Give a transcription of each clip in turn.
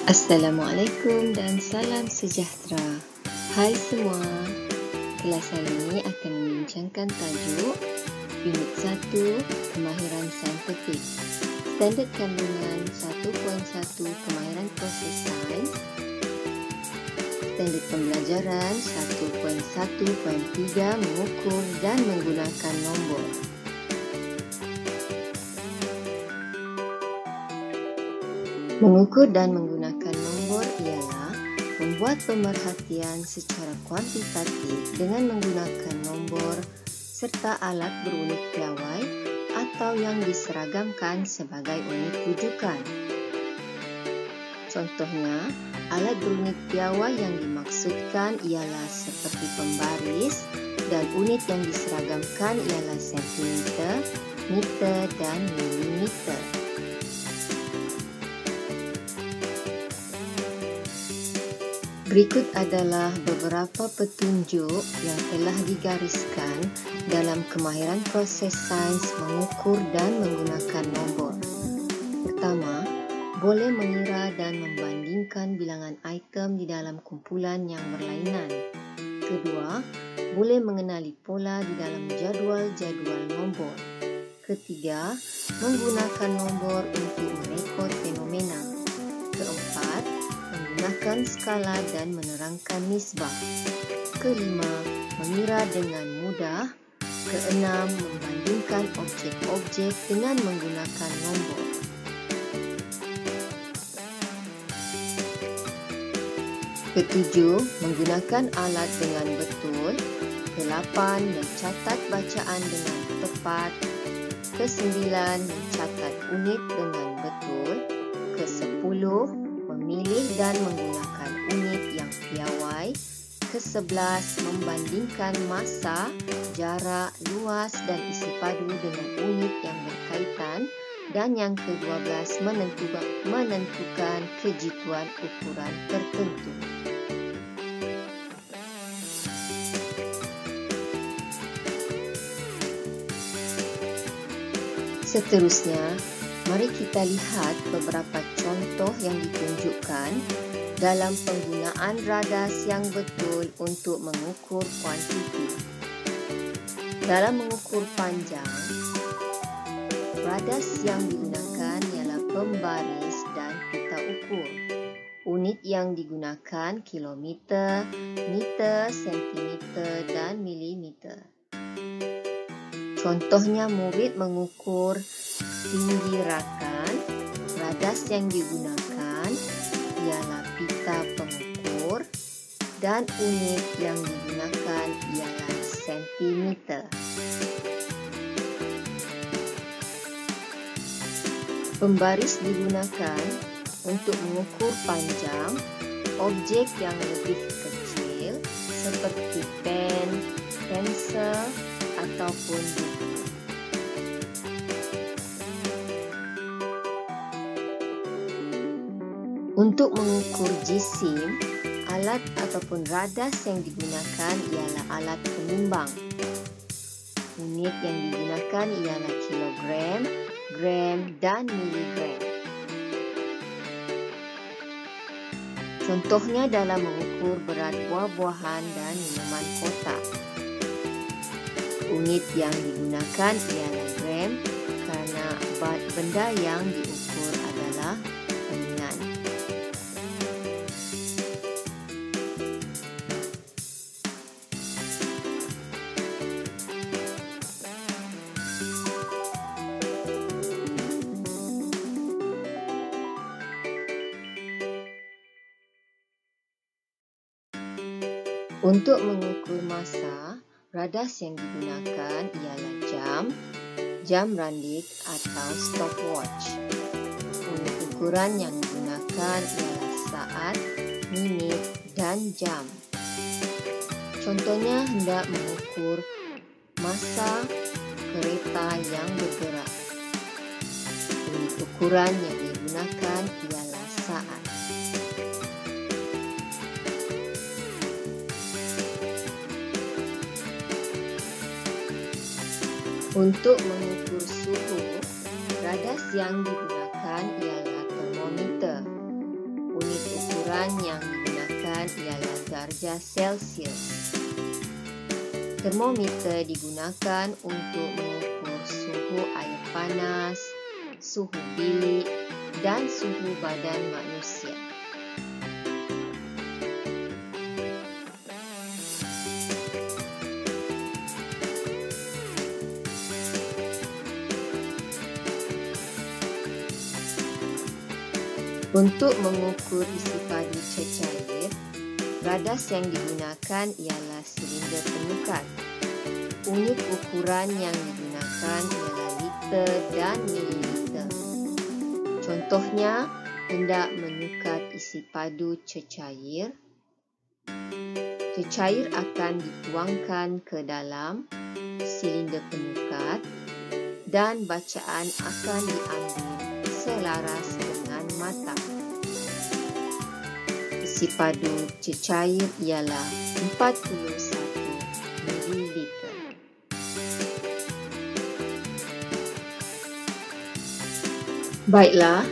Assalamualaikum dan salam sejahtera. Hai semua, kelas hari ini akan membincangkan tajuk Unit 1 Kemahiran Saintifik, Standard Kandungan 1.1 Kemahiran Proses Sains, Standard Pembelajaran 1.1.3 Mengukur dan menggunakan nombor. Mengukur dan menggunakan nombor ialah membuat pemerhatian secara kuantitatif dengan menggunakan nombor serta alat berunit piawai atau yang diseragamkan sebagai unit rujukan. Contohnya, alat berunit piawai yang dimaksudkan ialah seperti pembaris dan unit yang diseragamkan ialah sentimeter, meter dan milimeter. Berikut adalah beberapa petunjuk yang telah digariskan dalam kemahiran proses sains mengukur dan menggunakan nombor. Pertama, boleh mengira dan membandingkan bilangan item di dalam kumpulan yang berlainan. Kedua, boleh mengenali pola di dalam jadual-jadual nombor. Ketiga, menggunakan nombor untuk merekod fenomena. Keempat, menggunakan skala dan menerangkan nisbah. Kelima, mengira dengan mudah. Keenam, membandingkan objek-objek dengan menggunakan nombor. Ketujuh, menggunakan alat dengan betul. Kelapan, mencatat bacaan dengan tepat. Kesembilan, mencatat unit dengan betul. Kesepuluh, memilih dan menggunakan unit yang piawai. Ke-11, membandingkan masa, jarak, luas dan isi padu dengan unit yang berkaitan. Dan yang ke-12, menentukan kejituan ukuran tertentu. Seterusnya, mari kita lihat beberapa contoh yang ditunjukkan dalam penggunaan radas yang betul untuk mengukur kuantiti. Dalam mengukur panjang, radas yang digunakan ialah pembaris dan pita ukur. Unit yang digunakan kilometer, meter, sentimeter dan milimeter. Contohnya, murid mengukur tinggi rakan. Radas yang digunakan ialah pita pengukur dan unit yang digunakan ialah sentimeter. Pembaris digunakan untuk mengukur panjang objek yang lebih kecil seperti pen, pensel ataupun buku. Untuk mengukur jisim, alat ataupun radas yang digunakan ialah alat penimbang. Unit yang digunakan ialah kilogram, gram dan miligram. Contohnya dalam mengukur berat buah-buahan dan minuman kotak. Unit yang digunakan ialah gram kerana benda yang diukur adalah ringan. Untuk mengukur masa, radas yang digunakan ialah jam randik atau stopwatch. Unit ukuran yang digunakan ialah saat, minit dan jam. Contohnya hendak mengukur masa kereta yang bergerak. Unit ukuran yang digunakan ialah saat. Untuk mengukur suhu, radas yang digunakan ialah termometer. Unit ukuran yang digunakan ialah darjah Celsius. Termometer digunakan untuk mengukur suhu air panas, suhu bilik dan suhu badan manusia. Untuk mengukur isi padu cecair, radas yang digunakan ialah silinder pengukat. Unit ukuran yang digunakan ialah liter dan mililiter. Contohnya, hendak menukat isi padu cecair, cecair akan dituangkan ke dalam silinder pengukat dan bacaan akan diambil selaras dengan mata. Isi padu cecair ialah 41 ml. Baiklah,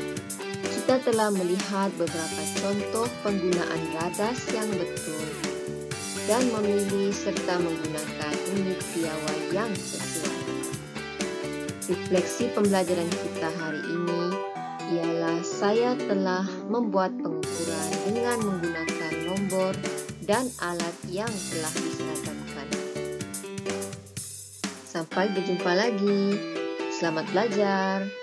kita telah melihat beberapa contoh penggunaan radas yang betul dan memilih serta menggunakan unit piawai yang sesuai. Refleksi pembelajaran kita hari ini ialah saya telah membuat pengukuran dengan menggunakan nombor dan alat yang telah diseragamkan. Sampai berjumpa lagi. Selamat belajar.